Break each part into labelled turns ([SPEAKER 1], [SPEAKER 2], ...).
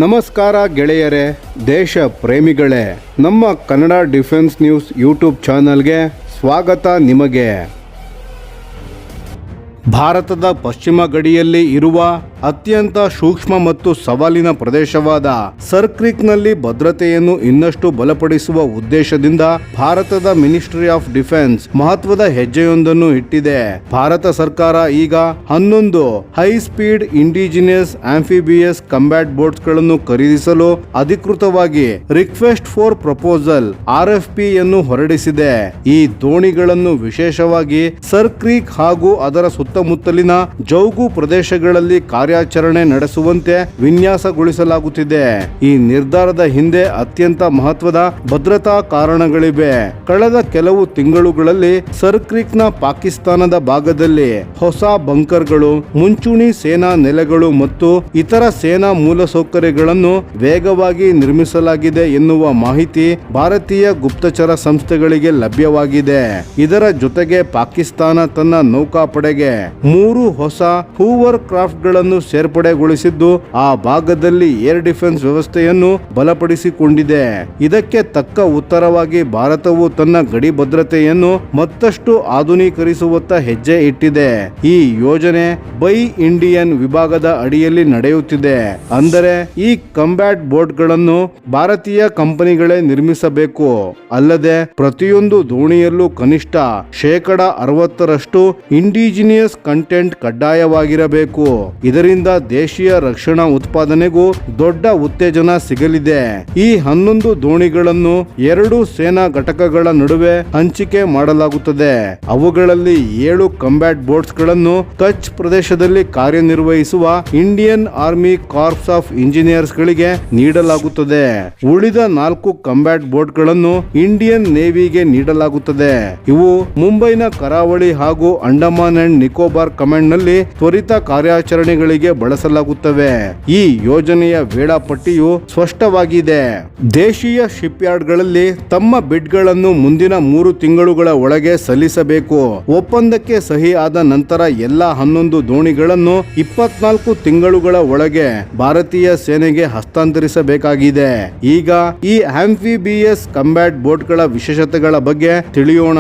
[SPEAKER 1] ನಮಸ್ಕಾರ ಗೆಳೆಯರೇ, ದೇಶ ಪ್ರೇಮಿಗಳೇ, ನಮ್ಮ ಕನ್ನಡ ಡಿಫೆನ್ಸ್ ನ್ಯೂಸ್ ಯೂಟ್ಯೂಬ್ ಚಾನಲ್ಗೆ ಸ್ವಾಗತ ನಿಮಗೆ. ಭಾರತದ ಪಶ್ಚಿಮ ಗಡಿಯಲ್ಲಿ ಇರುವ ಅತ್ಯಂತ ಸೂಕ್ಷ್ಮ ಮತ್ತು ಸವಾಲಿನ ಪ್ರದೇಶವಾದ ಸರ್ಕ್ರಿಕ್ನಲ್ಲಿ ಭದ್ರತೆಯನ್ನು ಇನ್ನಷ್ಟು ಬಲಪಡಿಸುವ ಉದ್ದೇಶದಿಂದ ಭಾರತದ ಮಿನಿಸ್ಟ್ರಿ ಆಫ್ ಡಿಫೆನ್ಸ್ ಮಹತ್ವದ ಹೆಜ್ಜೆಯೊಂದನ್ನು ಇಟ್ಟಿದೆ. ಭಾರತ ಸರ್ಕಾರ ಈಗ 11 high speed indigenous amphibious combat boats ಗಳನ್ನು ಖರೀದಿಸಲು ಅಧಿಕೃತವಾಗಿ ರಿಕ್ವೆಸ್ಟ್ ಫಾರ್ ಪ್ರಪೋಸಲ್ RFP ಯನ್ನು ಹೊರಡಿಸಿದೆ. ಈ ದೋಣಿಗಳನ್ನು ವಿಶೇಷವಾಗಿ ಸರ್ಕ್ರಿಕ್ ಹಾಗೂ ಅದರ ಸುತ್ತಮುತ್ತಲಿನ ಜೌಗು ಪ್ರದೇಶಗಳಲ್ಲಿ ಕಾರ್ಯಾಚರಣೆ ನಡೆಸುವಂತೆ ವಿನ್ಯಾಸಗೊಳಿಸಲಾಗುತ್ತಿದೆ. ಈ ನಿರ್ಧಾರದ ಹಿಂದೆ ಅತ್ಯಂತ ಮಹತ್ವದ ಭದ್ರತಾ ಕಾರಣಗಳಿವೆ. ಕಳೆದ ಕೆಲವು ತಿಂಗಳುಗಳಲ್ಲಿ ಸರ್ಕ್ರಿಕ್ನ ಪಾಕಿಸ್ತಾನದ ಭಾಗದಲ್ಲಿ ಹೊಸ ಬಂಕರ್ಗಳು, ಮುಂಚೂಣಿ ಸೇನಾ ನೆಲೆಗಳು ಮತ್ತು ಇತರ ಸೇನಾ ಮೂಲಸೌಕರ್ಯಗಳನ್ನು ವೇಗವಾಗಿ ನಿರ್ಮಿಸಲಾಗಿದೆ ಎನ್ನುವ ಮಾಹಿತಿ ಭಾರತೀಯ ಗುಪ್ತಚರ ಸಂಸ್ಥೆಗಳಿಗೆ ಲಭ್ಯವಾಗಿದೆ. ಇದರ ಜೊತೆಗೆ ಪಾಕಿಸ್ತಾನ ತನ್ನ ನೌಕಾಪಡೆಗೆ 3 ಹೊಸ ಹೂವರ್ ಕ್ರಾಫ್ಟ್ ಗಳನ್ನು ಸೇರ್ಪಡೆಗೊಳಿಸಿದ್ದು ಆ ಭಾಗದಲ್ಲಿ ಏರ್ ಡಿಫೆನ್ಸ್ ವ್ಯವಸ್ಥೆಯನ್ನು ಬಲಪಡಿಸಿಕೊಂಡಿದೆ. ಇದಕ್ಕೆ ತಕ್ಕ ಉತ್ತರವಾಗಿ ಭಾರತವು ತನ್ನ ಗಡಿ ಭದ್ರತೆಯನ್ನು ಮತ್ತಷ್ಟು ಆಧುನೀಕರಿಸುವತ್ತ ಹೆಜ್ಜೆ ಇಟ್ಟಿದೆ. ಈ ಯೋಜನೆ ಬೈ ಇಂಡಿಯನ್ ವಿಭಾಗದ ಅಡಿಯಲ್ಲಿ ನಡೆಯುತ್ತಿದೆ. ಅಂದರೆ ಈ ಕಂಬ್ಯಾಟ್ ಬೋಟ್ಗಳನ್ನು ಭಾರತೀಯ ಕಂಪನಿಗಳೇ ನಿರ್ಮಿಸಬೇಕು. ಅಲ್ಲದೆ ಪ್ರತಿಯೊಂದು ದೋಣಿಯಲ್ಲೂ ಕನಿಷ್ಠ 60% ಇಂಡಿಜಿನಿಯಸ್ ಕಂಟೆಂಟ್ ಕಡ್ಡಾಯವಾಗಿರಬೇಕು. ಇದರಿಂದ ದೇಶೀಯ ರಕ್ಷಣಾ ಉತ್ಪಾದನೆಗೂ ದೊಡ್ಡ ಉತ್ತೇಜನ ಸಿಗಲಿದೆ. ಈ 11 ದೋಣಿಗಳನ್ನು 2 ಸೇನಾ ಘಟಕಗಳ ನಡುವೆ ಹಂಚಿಕೆ ಮಾಡಲಾಗುತ್ತದೆ. ಅವುಗಳಲ್ಲಿ 7 ಕಂಬ್ಯಾಟ್ ಬೋಟ್ಸ್ ಗಳನ್ನು ಕಚ್ ಪ್ರದೇಶದಲ್ಲಿ ಕಾರ್ಯನಿರ್ವಹಿಸುವ Indian army corps of engineers ಗಳಿಗೆ ನೀಡಲಾಗುತ್ತದೆ. ಉಳಿದ 4 ಕಂಬ್ಯಾಟ್ ಬೋಟ್ ಗಳನ್ನು ಇಂಡಿಯನ್ ನೇವಿಗೆ ನೀಡಲಾಗುತ್ತದೆ. ಇವು ಮುಂಬೈನ ಕರಾವಳಿ ಹಾಗೂ ಅಂಡಮಾನ್ ಅಂಡ್ ನಿಕೋಬಾರ್ ಕಮಾಂಡ್ ನಲ್ಲಿ ತ್ವರಿತ ಕಾರ್ಯಾಚರಣೆಗಳಿಗೆ ಬಳಸಲಾಗುತ್ತವೆ. ಈ ಯೋಜನೆಯ ವೇಳಾಪಟ್ಟಿಯು ಸ್ಪಷ್ಟವಾಗಿದೆ. ದೇಶೀಯ ಶಿಪ್ ಯಾರ್ಡ್ ಗಳಲ್ಲಿ ತಮ್ಮ ಬಿಡ್ ಗಳನ್ನು ಮುಂದಿನ 3 ತಿಂಗಳುಗಳ ಒಳಗೆ ಸಲ್ಲಿಸಬೇಕು. ಒಪ್ಪಂದಕ್ಕೆ ಸಹಿ ಆದ ನಂತರ ಎಲ್ಲಾ 11 ದೋಣಿಗಳನ್ನು 24 ತಿಂಗಳುಗಳ ಒಳಗೆ ಭಾರತೀಯ ಸೇನೆಗೆ ಹಸ್ತಾಂತರಿಸಬೇಕಾಗಿದೆ. ಈಗ ಈ ಆಂಫಿಬಿಯಸ್ ಕಂಬ್ಯಾಟ್ ಬೋಟ್ ಗಳ ವಿಶೇಷತೆಗಳ ಬಗ್ಗೆ ತಿಳಿಯೋಣ.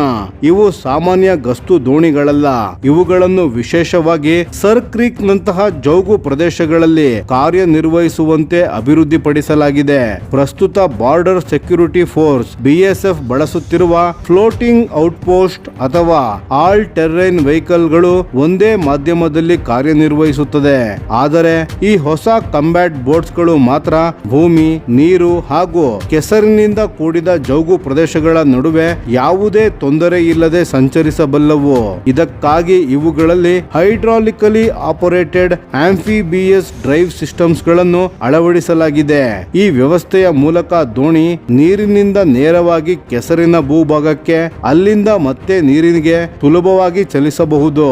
[SPEAKER 1] ಇವು ಸಾಮಾನ್ಯ ಗಸ್ತು ದೋಣಿಗಳಲ್ಲ. ಇವುಗಳನ್ನು ವಿಶೇಷವಾಗಿ ಸರ್ಕ್ರಿಕ್ ನಂತಹ ಜೌಗು ಪ್ರದೇಶಗಳಲ್ಲಿ ಕಾರ್ಯನಿರ್ವಹಿಸುವಂತೆ ಅಭಿವೃದ್ಧಿಪಡಿಸಲಾಗಿದೆ. ಪ್ರಸ್ತುತ ಬಾರ್ಡರ್ ಸೆಕ್ಯೂರಿಟಿ ಫೋರ್ಸ್ BSF ಬಳಸುತ್ತಿರುವ ಫ್ಲೋಟಿಂಗ್ ಔಟ್ಪೋಸ್ಟ್ ಅಥವಾ ಆಲ್ ಟೆರ್ರೈನ್ ವೆಹಿಕಲ್ ಗಳು ಒಂದೇ ಮಾಧ್ಯಮದಲ್ಲಿ ಕಾರ್ಯನಿರ್ವಹಿಸುತ್ತದೆ. ಆದರೆ ಈ ಹೊಸ ಕಂಬ್ಯಾಟ್ ಬೋಟ್ಸ್ ಗಳು ಮಾತ್ರ ಭೂಮಿ, ನೀರು ಹಾಗೂ ಕೆಸರಿನಿಂದ ಕೂಡಿದ ಜೌಗು ಪ್ರದೇಶಗಳ ನಡುವೆ ಯಾವುದೇ ತೊಂದರೆ ಇಲ್ಲದೆ ಸಂಚರಿಸಬಲ್ಲವು. ಇದಕ್ಕಾಗಿ ಇವುಗಳಲ್ಲಿ ಹೈಡ್ರಾಲಿಕಲಿ ಆಪರೇಟೆಡ್ ಆಂಫಿಬಿಯಸ್ ಡ್ರೈವ್ ಸಿಸ್ಟಮ್ಸ್ ಗಳನ್ನು ಅಳವಡಿಸಲಾಗಿದೆ. ಈ ವ್ಯವಸ್ಥೆಯ ಮೂಲಕ ದೋಣಿ ನೀರಿನಿಂದ ನೇರವಾಗಿ ಕೆಸರಿನ ಭೂಭಾಗಕ್ಕೆ, ಅಲ್ಲಿಂದ ಮತ್ತೆ ನೀರಿಗೆ ಸುಲಭವಾಗಿ ಚಲಿಸಬಹುದು.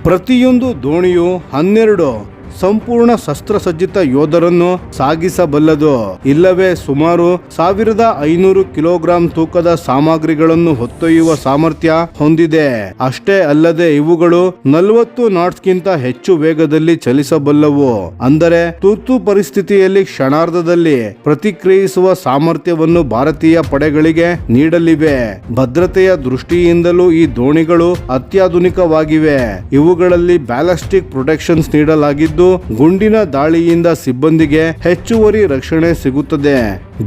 [SPEAKER 1] ಪ್ರತಿಯೊಂದು ದೋಣಿಯು 12 ಸಂಪೂರ್ಣ ಶಸ್ತ್ರಸಜ್ಜಿತ ಯೋಧರನ್ನು ಸಾಗಿಸಬಲ್ಲದು. ಇಲ್ಲವೇ ಸುಮಾರು 1500 ಕಿಲೋಗ್ರಾಂ ತೂಕದ ಸಾಮಗ್ರಿಗಳನ್ನು ಹೊತ್ತೊಯ್ಯುವ ಸಾಮರ್ಥ್ಯ ಹೊಂದಿದೆ. ಅಷ್ಟೇ ಅಲ್ಲದೆ ಇವುಗಳು 40 ನಾಟ್ಸ್ಗಿಂತ ಹೆಚ್ಚು ವೇಗದಲ್ಲಿ ಚಲಿಸಬಲ್ಲವು. ಅಂದರೆ ತುರ್ತು ಪರಿಸ್ಥಿತಿಯಲ್ಲಿ ಕ್ಷಣಾರ್ಧದಲ್ಲಿ ಪ್ರತಿಕ್ರಿಯಿಸುವ ಸಾಮರ್ಥ್ಯವನ್ನು ಭಾರತೀಯ ಪಡೆಗಳಿಗೆ ನೀಡಲಿವೆ. ಭದ್ರತೆಯ ದೃಷ್ಟಿಯಿಂದಲೂ ಈ ದೋಣಿಗಳು ಅತ್ಯಾಧುನಿಕವಾಗಿವೆ. ಇವುಗಳಲ್ಲಿ ಬ್ಯಾಲಿಸ್ಟಿಕ್ ಪ್ರೊಟೆಕ್ಷನ್ಸ್ ನೀಡಲಾಗಿದ್ದು ಗುಂಡಿನ ದಾಳಿಯಿಂದ ಸಿಬ್ಬಂದಿಗೆ ಹೆಚ್ಚುವರಿ ರಕ್ಷಣೆ ಸಿಗುತ್ತದೆ.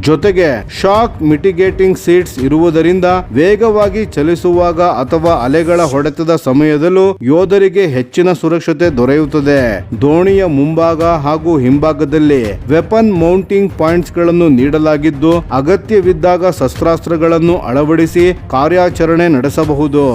[SPEAKER 1] ಜೊತೆಗೆ ಶಾಕ್ ಮಿಟಿಗೇಟಿಂಗ್ ಸೀಟ್ಸ್ ಇರುವುದರಿಂದ ವೇಗವಾಗಿ ಚಲಿಸುವಾಗ ಅಥವಾ ಅಲೆಗಳ ಹೊಡೆತದ ಸಮಯದಲ್ಲೂ ಯೋಧರಿಗೆ ಹೆಚ್ಚಿನ ಸುರಕ್ಷತೆ ದೊರೆಯುತ್ತದೆ. ದೋಣಿಯ ಮುಂಭಾಗ ಹಾಗೂ ಹಿಂಭಾಗದಲ್ಲಿ ವೆಪನ್ ಮೌಂಟಿಂಗ್ ಪಾಯಿಂಟ್ಸ್ ಗಳನ್ನು ನೀಡಲಾಗಿದ್ದು ಅಗತ್ಯವಿದ್ದಾಗ ಶಸ್ತ್ರಾಸ್ತ್ರಗಳನ್ನು ಅಳವಡಿಸಿ ಕಾರ್ಯಾಚರಣೆ ನಡೆಸಬಹುದು.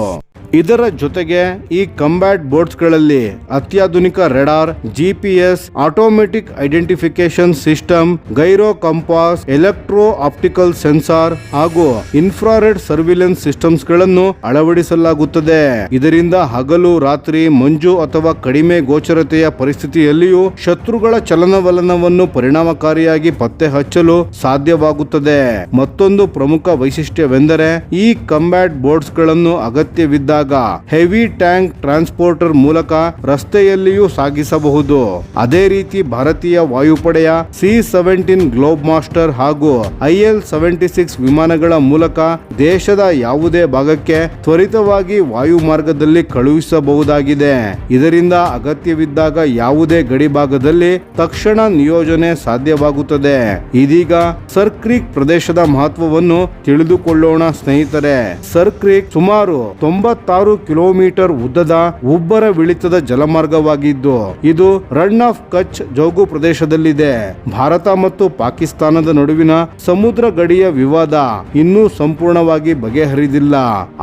[SPEAKER 1] ಇದರ ಜೊತೆಗೆ ಈ ಕಂಬ್ಯಾಟ್ ಬೋಟ್ಸ್ ಗಳಲ್ಲಿ ಅತ್ಯಾಧುನಿಕ radar, GPS, automatic identification system, gyro compass, electro optical sensor ಹಾಗೂ ಇನ್ಫ್ರಾರೆಡ್ ಸರ್ವಿಲೆನ್ಸ್ ಸಿಸ್ಟಮ್ಸ್ ಗಳನ್ನು ಅಳವಡಿಸಲಾಗುತ್ತದೆ. ಇದರಿಂದ ಹಗಲು ರಾತ್ರಿ, ಮಂಜು ಅಥವಾ ಕಡಿಮೆ ಗೋಚರತೆಯ ಪರಿಸ್ಥಿತಿಯಲ್ಲಿಯೂ ಶತ್ರುಗಳ ಚಲನವಲನವನ್ನು ಪರಿಣಾಮಕಾರಿಯಾಗಿ ಪತ್ತೆ ಹಚ್ಚಲು ಸಾಧ್ಯವಾಗುತ್ತದೆ. ಮತ್ತೊಂದು ಪ್ರಮುಖ ವೈಶಿಷ್ಟ್ಯವೆಂದರೆ ಈ ಕಂಬ್ಯಾಟ್ ಬೋಟ್ಸ್ ಗಳನ್ನು ಅಗತ್ಯವಿದ್ದಾಗ ಅಗತ್ಯವಿದ್ದಾಗ ಹೆವಿ ಟ್ಯಾಂಕ್ ಟ್ರಾನ್ಸ್ಪೋರ್ಟರ್ ಮೂಲಕ ರಸ್ತೆಯಲ್ಲಿಯೂ ಸಾಗಿಸಬಹುದು. ಅದೇ ರೀತಿ ಭಾರತೀಯ ವಾಯುಪಡೆಯ C-17 ಗ್ಲೋಬ್ ಮಾಸ್ಟರ್ ಹಾಗೂ IL-76 ವಿಮಾನಗಳ ಮೂಲಕ ದೇಶದ ಯಾವುದೇ ಭಾಗಕ್ಕೆ ತ್ವರಿತವಾಗಿ ವಾಯು ಮಾರ್ಗದಲ್ಲಿ ಕಳುಹಿಸಬಹುದಾಗಿದೆ. ಇದರಿಂದ ಅಗತ್ಯವಿದ್ದಾಗ ಯಾವುದೇ ಗಡಿ ಭಾಗದಲ್ಲಿ ತಕ್ಷಣ ನಿಯೋಜನೆ ಸಾಧ್ಯವಾಗುತ್ತದೆ. ಇದೀಗ ಸರ್ ಕ್ರೀಕ್ ಪ್ರದೇಶದ ಮಹತ್ವವನ್ನು ತಿಳಿದುಕೊಳ್ಳೋಣ ಸ್ನೇಹಿತರೆ. ಸರ್ ಕ್ರೀಕ್ ಸುಮಾರು 96 ಕಿಲೋಮೀಟರ್ ಉದ್ದದ ಉಬ್ಬರ ವಿಳಿತದ ಜಲಮಾರ್ಗವಾಗಿದ್ದು ಇದು ರನ್ ಆಫ್ ಕಚ್ ಜೌಗು ಪ್ರದೇಶದಲ್ಲಿದೆ. ಭಾರತ ಮತ್ತು ಪಾಕಿಸ್ತಾನದ ನಡುವಿನ ಸಮುದ್ರ ಗಡಿಯ ವಿವಾದ ಇನ್ನೂ ಸಂಪೂರ್ಣವಾಗಿ ಬಗೆಹರಿದಿಲ್ಲ.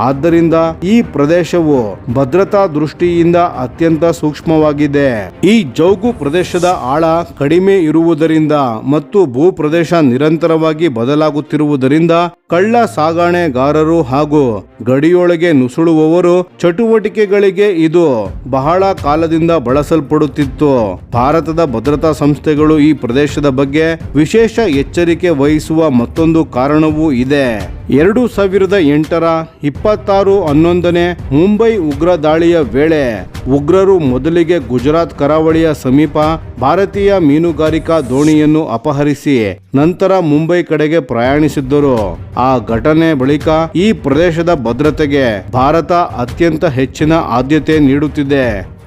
[SPEAKER 1] ಆದ್ದರಿಂದ ಈ ಪ್ರದೇಶವು ಭದ್ರತಾ ದೃಷ್ಟಿಯಿಂದ ಅತ್ಯಂತ ಸೂಕ್ಷ್ಮವಾಗಿದೆ. ಈ ಜೌಗು ಪ್ರದೇಶದ ಆಳ ಕಡಿಮೆ ಇರುವುದರಿಂದ ಮತ್ತು ಭೂ ಪ್ರದೇಶ ನಿರಂತರವಾಗಿ ಬದಲಾಗುತ್ತಿರುವುದರಿಂದ ಕಳ್ಳ ಸಾಗಣೆಗಾರರು ಹಾಗೂ ಗಡಿಯೊಳಗೆ ನುಸುಳುವವರು ಚಟುವಟಿಕೆಗಳಿಗೆ ಇದು ಬಹಳ ಕಾಲದಿಂದ ಬಳಸಲ್ಪಡುತ್ತಿತ್ತು. ಭಾರತದ ಭದ್ರತಾ ಸಂಸ್ಥೆಗಳು ಈ ಪ್ರದೇಶದ ಬಗ್ಗೆ ವಿಶೇಷ ಎಚ್ಚರಿಕೆ ವಹಿಸುವ ಮತ್ತೊಂದು ಕಾರಣವೂ ಇದೆ. 2008ರ 26/11 ಮುಂಬೈ ಉಗ್ರ ದಾಳಿಯ ವೇಳೆ ಉಗ್ರರು ಮೊದಲಿಗೆ ಗುಜರಾತ್ ಕರಾವಳಿಯ ಸಮೀಪ ಭಾರತೀಯ ಮೀನುಗಾರಿಕಾ ದೋಣಿಯನ್ನು ಅಪಹರಿಸಿ ನಂತರ ಮುಂಬೈ ಕಡೆಗೆ ಪ್ರಯಾಣಿಸಿದ್ದರು. ಆ ಘಟನೆ ಬಳಿಕ ಈ ಪ್ರದೇಶದ ಭದ್ರತೆಗೆ ಭಾರತ ಅತ್ಯಂತ ಹೆಚ್ಚಿನ ಆದ್ಯತೆ ನೀಡುತ್ತಿದೆ.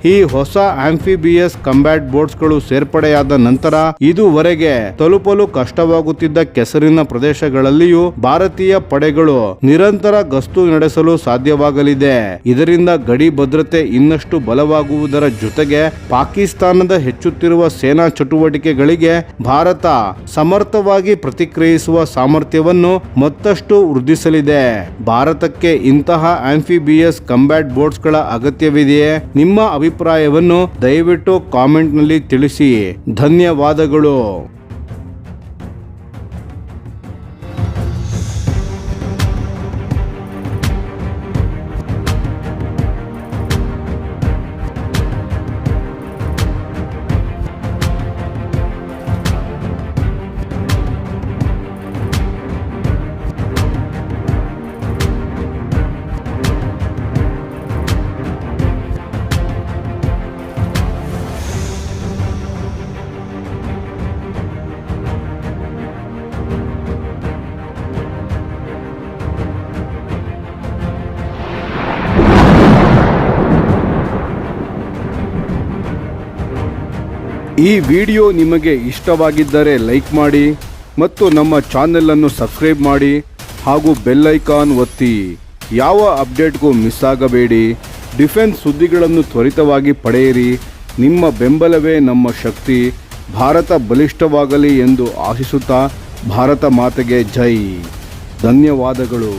[SPEAKER 1] ಈ ಹೊಸ ಆಂಫಿಬಿಯಸ್ ಕಂಬ್ಯಾಟ್ ಬೋಟ್ಸ್ಗಳು ಸೇರ್ಪಡೆಯಾದ ನಂತರ ಇದುವರೆಗೆ ತಲುಪಲು ಕಷ್ಟವಾಗುತ್ತಿದ್ದ ಕೆಸರಿನ ಪ್ರದೇಶಗಳಲ್ಲಿಯೂ ಭಾರತೀಯ ಪಡೆಗಳು ನಿರಂತರ ಗಸ್ತು ನಡೆಸಲು ಸಾಧ್ಯವಾಗಲಿದೆ. ಇದರಿಂದ ಗಡಿ ಭದ್ರತೆ ಇನ್ನಷ್ಟು ಬಲವಾಗುವುದರ ಜೊತೆಗೆ ಪಾಕಿಸ್ತಾನದ ಹೆಚ್ಚುತ್ತಿರುವ ಸೇನಾ ಚಟುವಟಿಕೆಗಳಿಗೆ ಭಾರತ ಸಮರ್ಥವಾಗಿ ಪ್ರತಿಕ್ರಿಯಿಸುವ ಸಾಮರ್ಥ್ಯವನ್ನು ಮತ್ತಷ್ಟು ವೃದ್ಧಿಸಲಿದೆ. ಭಾರತಕ್ಕೆ ಇಂತಹ ಆಂಫಿಬಿಯಸ್ ಕಂಬ್ಯಾಟ್ ಬೋಟ್ಸ್ಗಳ ಅಗತ್ಯವಿದೆಯೇ? ನಿಮ್ಮ ಅಭಿಪ್ರಾಯವನ್ನು ದಯವಿಟ್ಟು ಕಾಮೆಂಟ್ನಲ್ಲಿ ತಿಳಿಸಿ. ಧನ್ಯವಾದಗಳು. ಈ ವಿಡಿಯೋ ನಿಮಗೆ ಇಷ್ಟವಾಗಿದ್ದರೆ ಲೈಕ್ ಮಾಡಿ ಮತ್ತು ನಮ್ಮ ಚಾನೆಲ್ ಅನ್ನು ಸಬ್ಸ್ಕ್ರೈಬ್ ಮಾಡಿ ಹಾಗೂ ಬೆಲ್ ಐಕಾನ್ ಒತ್ತಿ. ಯಾವ ಅಪ್ಡೇಟ್ಗೂ ಮಿಸ್ ಆಗಬೇಡಿ. ಡಿಫೆನ್ಸ್ ಸುದ್ದಿಗಳನ್ನು ತ್ವರಿತವಾಗಿ ಪಡೆಯಿರಿ. ನಿಮ್ಮ ಬೆಂಬಲವೇ ನಮ್ಮ ಶಕ್ತಿ. ಭಾರತ ಬಲಿಷ್ಠವಾಗಲಿ ಎಂದು ಆಶಿಸುತ್ತಾ ಭಾರತ ಮಾತೆಗೆ ಜೈ. ಧನ್ಯವಾದಗಳು.